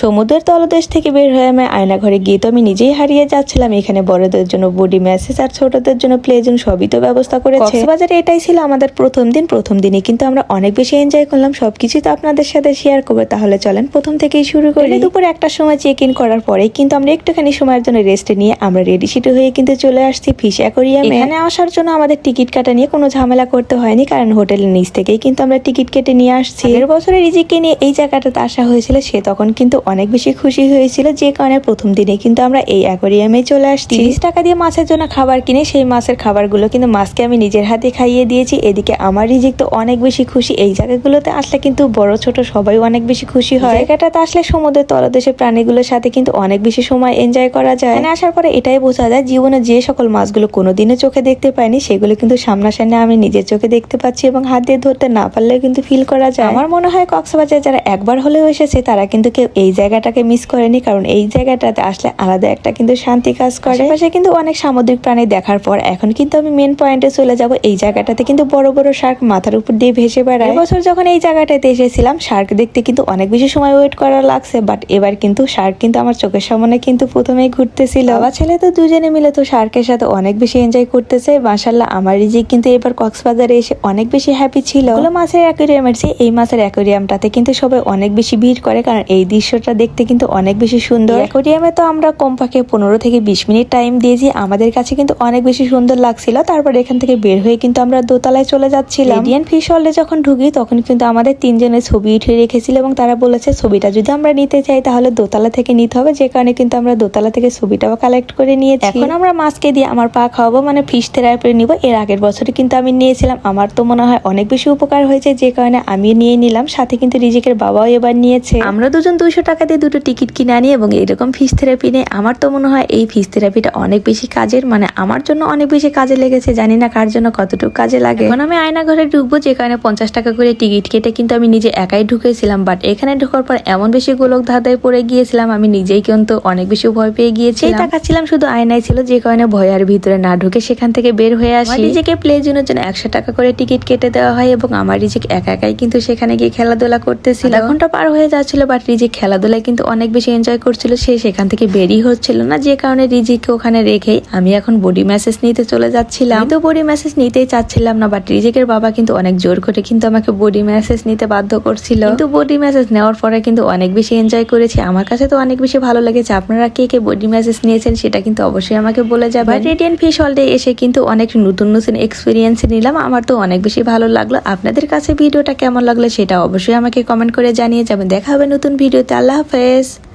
সমুদ্রের তলদেশ থেকে বের হয়ে আমি আয়না ঘরে গিয়ে তো আমি নিজেই হারিয়ে যাচ্ছিলাম। এখানে বড়দের জন্য বডি ম্যাসেজ আর ছোটদের জন্য প্লে জোন সবই তো ব্যবস্থা করেছে। কক্সবাজারে এটাই ছিল আমাদের প্রথম দিনে কিন্তু আমরা অনেক বেশি এনজয় করলাম। সবকিছু তো আপনাদের সাথে শেয়ার করবো, তাহলে চলেন প্রথম থেকেই শুরু করি। দুপুরে 1টার সময় চেক ইন করার পরে কিন্তু আমরা একটুখানি সময়ের জন্য রেস্ট নিয়ে আমরা রেডি শিটু হয়ে কিন্তু চলে আসছি ফিশ অ্যাকোয়ারিয়ামে। এখানে আসার জন্য আমাদের টিকিট কাটা নিয়ে কোনো ঝামেলা করতে হয়নি, কারণ হোটেলের নিচ থেকেই কিন্তু আমরা টিকিট কেটে নিয়ে আসছি। এর বছরে রিজিককে নিয়ে এই জায়গাটাতে আসা হয়েছিল, সে তখন কিন্তু অনেক বেশি খুশি হয়েছিল, যে কারণে প্রথম দিনে কিন্তু আমরা এই অ্যাকোয়ারিয়ামে চলে আসছি। 30 টাকা দিয়ে মাছের জন্য খাবার কিনে সেই মাছের খাবারগুলো কিন্তু মাছকে আমি নিজের হাতে খাইয়ে দিয়েছি। এদিকে আমার রিজিক তো অনেক বেশি খুশি। এই জায়গাগুলোতে আসলে কিন্তু বড় ছোট সবাই অনেক বেশি খুশি হয়। জায়গাটাতে আসলে সমুদ্রের তলদেশের প্রাণীগুলোর সাথে কিন্তু অনেক বেশি সময় এনজয় করা যায়। এখানে আসার পরে এটাই বোঝা যায় জীবনে যে সকল মাছগুলো কোনোদিনও চোখে দেখতে পাইনি সেগুলো কিন্তু সামনাসামনি আমি নিজের চোখে দেখতে পাচ্ছি, এবং হাত দিয়ে ধরতে না পারলেও কিন্তু ফিল করা যায়। আমার মনে হয় কক্সবাজার যারা একবার হলেও এসেছে তারা কিন্তু কেউ এই জায়গাটাকে মিস করেনি, কারণ এই জায়গাটাতে আসলে আলাদা একটা কিন্তু শান্তি কাজ করে। পাশে কিন্তু অনেক সামুদ্রিক প্রাণী দেখার পর এখন কিন্তু আমি মেন পয়েন্টে চলে যাব। এই জায়গাটাতে কিন্তু বড় বড় শার্ক মাথার উপর দিয়ে ভেসে বেড়ায়। এবছর যখন এই জায়গাটাতে এসেছিলাম শার্ক দেখতে কিন্তু অনেক বেশি সময় ওয়েট করা লাগছে, বাট এবার কিন্তু শার্ক কিন্তু আমার চোখের সামনে কিন্তু প্রথমেই ঘুরতেছিল। বাবা ছেলে তো দুজনে মিলে তো শার্কের সাথে অনেক বেশি এনজয় করতেছে। মাশাআল্লাহ আমার রিজিক কিন্তু এবার কক্সবাজারে এসে অনেক বেশি হ্যাপি ছিল। মাছের অ্যাকোয়ারিয়ামের চেয়ে এই মাছের অ্যাকোয়ারিয়ামটাতে কিন্তু সবাই অনেক বেশি ভিড় করে, কারণ এই দৃশ্যটা দেখতে কিন্তু অনেক বেশি সুন্দর। অ্যাকোয়ারিয়ামে তো আমরা কমপক্ষে 15 থেকে 20 মিনিট টাইম দিয়েছি। আমাদের কাছে কিন্তু অনেক বেশি সুন্দর লাগছিল। তারপর এখান থেকে বের হয়ে কিন্তু আমরা দোতলায় চলে যাচ্ছিলাম। ইন্ডিয়ান ফিশ হলে যখন ঢুকি তখন কিন্তু আমাদের 3 জনের ছবি উঠে রেখেছিল, এবং তারা বলেছে ছবিটা যদি আমরা নিতে চাই তাহলে দোতলা থেকে নিতে হবে, যে কারণে কিন্তু আমরা দোতলা থেকে ছবিটাও কালেক্ট করে নিয়েছি। এখন আমরা মাছকে দিয়ে আমার পা খাওয়াবো, মানে ফিশ থেরাপি নিব। এর আগের বছরে কিন্তু আমি নিয়েছিলাম, আমার তো মনে হয় অনেক বেশি উপকার হয়েছে, যে কারণে আমি নিয়ে নিলাম। সাথে কিন্তু রিজিকের বাবাও এবার নিয়েছে। আমরা দুজন 200 টাকা দিয়ে দুটো টিকিট কিনে আনি এবং এরকম ফিশ থেরাপি নেই। আমার তো মনে হয় এই ফিশ থেরাপিটা অনেক বেশি কাজের, মানে আমার জন্য অনেক বেশি কাজে লেগেছে। জানি না কার জন্য কতটুকু কাজে লাগে। এখন আমি আয়না ঘরে ঢুকবো, যে কারণে 50 টাকা করে টিকিট কেটে কিন্তু আমি নিজে একাই ঢুকেছিলাম। বাট এখানে ঢোকার পর এমন বেশি গোলক ধাঁধায় পড়ে গিয়েছিলাম, আমি নিজেই কিন্তু অনেক বেশি ভয় পেয়ে গিয়েছিলাম। তাকাচ্ছিলাম শুধু আয়নায় ছিল, যে কারণে ভয়ের ভিতরে না ঢুকে সেখান থেকে বের হয়ে আসি। নিজেকে প্লে জোনের জন্য 100 টাকা করে টিকিট কেটে দেওয়া হয়, এবং আমার রিজিক একা একাই কিন্তু সেখানে গিয়ে খেলাধুলা করতেছিল। ঘন্টা পার হয়ে যাচ্ছিল, বাট রিজিক খেলাধুলায় কিন্তু অনেক বেশি এনজয় করছিল। সে সেখান থেকে বেরিয়ে হচ্ছিল না, যে কারণে রিজিককে ওখানে রেখেই আমি এখন বডি ম্যাসেজ নিতে চলে যাচ্ছিলাম। তো বডি ম্যাসেজ নিতেই চাচ্ছিলাম না, বাট রিজিকের বাবা কিন্তু অনেক জোর করে কিন্তু আমাকে বডি ম্যাসেজ নিতে বাধ্য করছিল। কিন্তু বডি ম্যাসেজ নেওয়ার পরে কিন্তু অনেক বেশি এনজয় করেছি। আমার কাছে তো অনেক বেশি ভালো লেগেছে। আপনারা কে কে বডি ম্যাসেজ নিয়েছেন সেটা কিন্তু অবশ্যই আমাকে বলে যাবেন। রেডিয়েন্ট ফিশ হলডে এসে কিন্তু অনেক নতুন নতুন এক্সপিরিয়েন্স নিলাম। আমার তো অনেক বেশি ভালো লাগলো। আপনাদের কাছে ভিডিওটা কেমন লাগলো সেটা অবশ্যই আমাকে কমেন্ট করে জানিয়ে যাবেন। দেখা হবে নতুন ভিডিওতে। আল্লাহ হাফেজ।